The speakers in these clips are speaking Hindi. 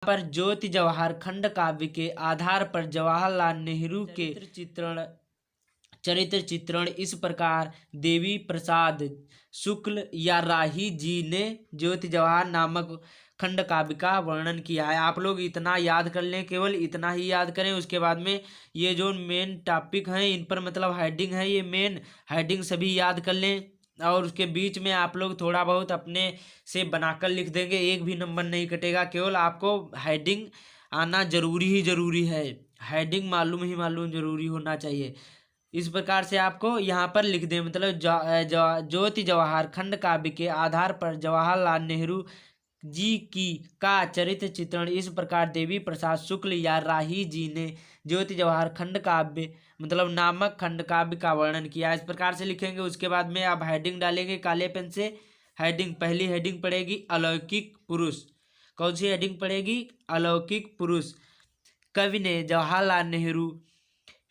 पर ज्योति जवाहर खंड काव्य के आधार पर जवाहरलाल नेहरू के चरित्र चित्रण इस प्रकार देवी प्रसाद शुक्ल या राही जी ने ज्योति जवाहर नामक खंड काव्य का वर्णन किया है। आप लोग इतना याद कर लें, केवल इतना ही याद करें। उसके बाद में ये जो मेन टॉपिक हैं इन पर मतलब हेडिंग है, ये मेन हेडिंग सभी याद कर लें और उसके बीच में आप लोग थोड़ा बहुत अपने से बनाकर लिख देंगे, एक भी नंबर नहीं कटेगा। केवल आपको हेडिंग आना जरूरी ही जरूरी है, हेडिंग मालूम ही मालूम जरूरी होना चाहिए। इस प्रकार से आपको यहाँ पर लिख दें, मतलब ज्योति जवाहर खंड काव्य के आधार पर जवाहरलाल नेहरू जी की का चरित्र चित्रण इस प्रकार देवी प्रसाद शुक्ल या राही जी ने ज्योति जवाहर खंड काव्य मतलब नामक खंड काव्य का वर्णन किया। इस प्रकार से लिखेंगे। उसके बाद में आप हेडिंग डालेंगे काले पेन से। हेडिंग, पहली हेडिंग पड़ेगी अलौकिक पुरुष। कौन सी हेडिंग पड़ेगी? अलौकिक पुरुष। कवि ने जवाहरलाल नेहरू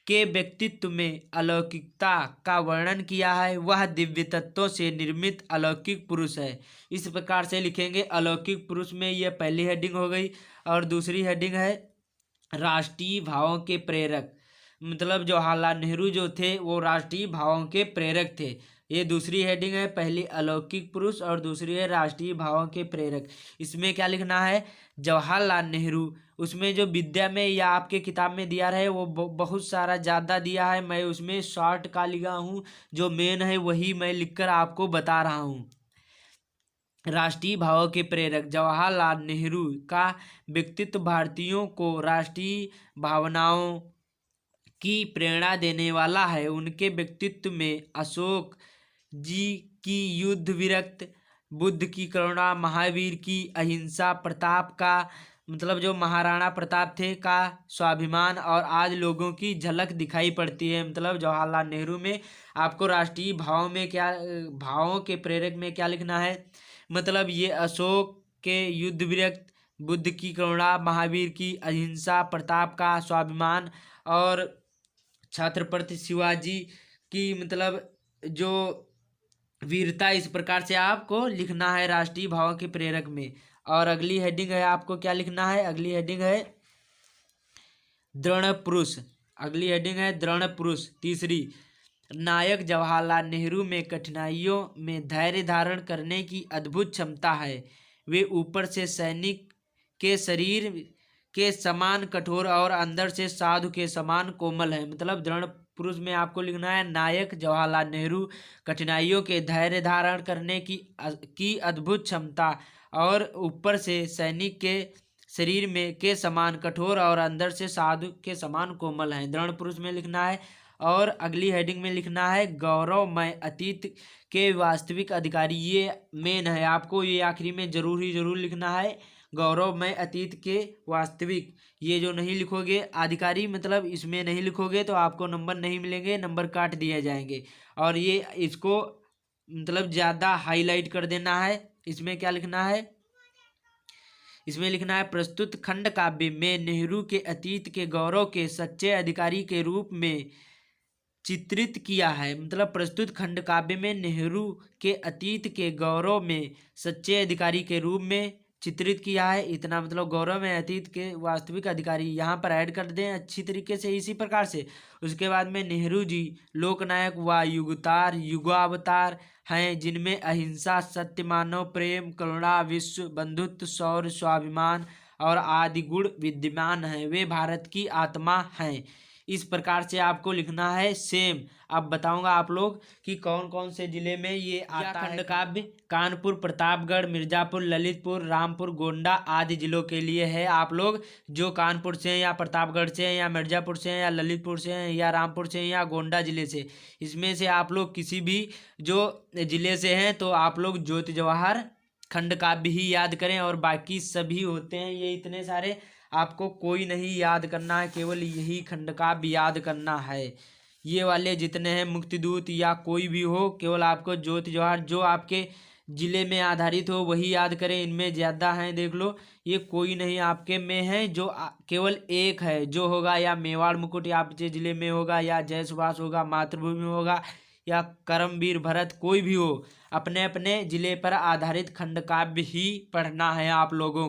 के व्यक्तित्व में अलौकिकता का वर्णन किया है, वह दिव्य तत्वों से निर्मित अलौकिक पुरुष है। इस प्रकार से लिखेंगे अलौकिक पुरुष में, यह पहली हेडिंग हो गई। और दूसरी हेडिंग है राष्ट्रीय भावों के प्रेरक, मतलब जवाहरलाल नेहरू जो थे वो राष्ट्रीय भावों के प्रेरक थे। ये दूसरी हेडिंग है, पहली अलौकिक पुरुष और दूसरी है राष्ट्रीय भावों के प्रेरक। इसमें क्या लिखना है? जवाहरलाल नेहरू। उसमें जो विद्या में या आपके किताब में दिया रहे वो बहुत सारा ज़्यादा दिया है, मैं उसमें शॉर्ट का लिखा हूँ, जो मेन है वही मैं लिखकर आपको बता रहा हूँ। राष्ट्रीय भावों के प्रेरक जवाहरलाल नेहरू का व्यक्तित्व भारतीयों को राष्ट्रीय भावनाओं की प्रेरणा देने वाला है। उनके व्यक्तित्व में अशोक जी की युद्ध विरक्त, बुद्ध की करुणा, महावीर की अहिंसा, प्रताप का मतलब जो महाराणा प्रताप थे का स्वाभिमान और आज लोगों की झलक दिखाई पड़ती है। मतलब जवाहरलाल नेहरू में आपको राष्ट्रीय भावों में क्या, भावों के प्रेरक में क्या लिखना है? मतलब ये अशोक के युद्ध विरक्त, बुद्ध की करुणा, महावीर की अहिंसा, प्रताप का स्वाभिमान और छत्रपति शिवाजी की मतलब जो वीरता, इस प्रकार से आपको लिखना है राष्ट्रीय भावों के प्रेरक में। और अगली हेडिंग है, आपको क्या लिखना है? अगली हेडिंग है दृढ़ पुरुष। अगली हेडिंग है दृढ़ पुरुष। तीसरी, नायक जवाहरलाल नेहरू में कठिनाइयों में धैर्य धारण करने की अद्भुत क्षमता है। वे ऊपर से सैनिक के शरीर के समान कठोर और अंदर से साधु के समान कोमल है। मतलब दृढ़ पुरुष में आपको लिखना है नायक जवाहरलाल नेहरू कठिनाइयों के धैर्य धारण करने की अद्भुत क्षमता और ऊपर से सैनिक के शरीर में के समान कठोर और अंदर से साधु के समान कोमल है, दृढ़ पुरुष में लिखना है। और अगली हेडिंग में लिखना है गौरवमय अतीत के वास्तविक अधिकारी। ये मेन है, आपको ये आखिरी में जरूर ही जरूर लिखना है गौरवमय अतीत के वास्तविक। ये जो नहीं लिखोगे अधिकारी, मतलब इसमें नहीं लिखोगे तो आपको नंबर नहीं मिलेंगे, नंबर काट दिए जाएंगे। और ये इसको मतलब ज़्यादा हाईलाइट कर देना है। इसमें क्या लिखना है? इसमें लिखना है प्रस्तुत खंड काव्य में नेहरू के अतीत के गौरव के सच्चे अधिकारी के रूप में चित्रित किया है। मतलब प्रस्तुत खंड काव्य में नेहरू के अतीत के गौरव में सच्चे अधिकारी के रूप में चित्रित किया है। इतना मतलब गौरव में अतीत के वास्तविक अधिकारी यहाँ पर ऐड कर दें अच्छी तरीके से, इसी प्रकार से। उसके बाद में नेहरू जी लोकनायक व युगतार युगावतार हैं, जिनमें अहिंसा, सत्य, मानव प्रेम, करुणा, विश्व बंधुत्व, शौर्य, स्वाभिमान और आदि गुण विद्यमान हैं। वे भारत की आत्मा हैं। इस प्रकार से आपको लिखना है सेम। अब बताऊंगा आप लोग कि कौन कौन से जिले में ये आता है। खंड काव्य कानपुर, प्रतापगढ़, मिर्जापुर, ललितपुर, रामपुर, गोंडा आदि जिलों के लिए है। आप लोग जो कानपुर से हैं या प्रतापगढ़ से हैं या मिर्जापुर से हैं या ललितपुर से हैं या रामपुर से हैं या गोंडा जिले से, इसमें से आप लोग किसी भी जो जिले से हैं तो आप लोग ज्योति जवाहर खंड काव्य ही याद करें। और बाकी सभी होते हैं ये इतने सारे, आपको कोई नहीं याद करना है, केवल यही खंड काव्य याद करना है। ये वाले जितने हैं मुक्तिदूत या कोई भी हो, केवल आपको ज्योति जवाहर जो आपके जिले में आधारित हो वही याद करें। इनमें ज़्यादा हैं, देख लो, ये कोई नहीं आपके में है जो केवल एक है जो होगा या मेवाड़ मुकुट या आपके जिले में होगा या जय सुभाष होगा मातृभूमि में होगा या करमवीर भरत, कोई भी हो, अपने अपने जिले पर आधारित खंड काव्य ही पढ़ना है आप लोगों को।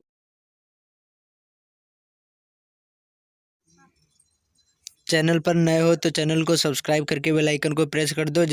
चैनल पर नए हो तो चैनल को सब्सक्राइब करके बेल आइकन को प्रेस कर दो।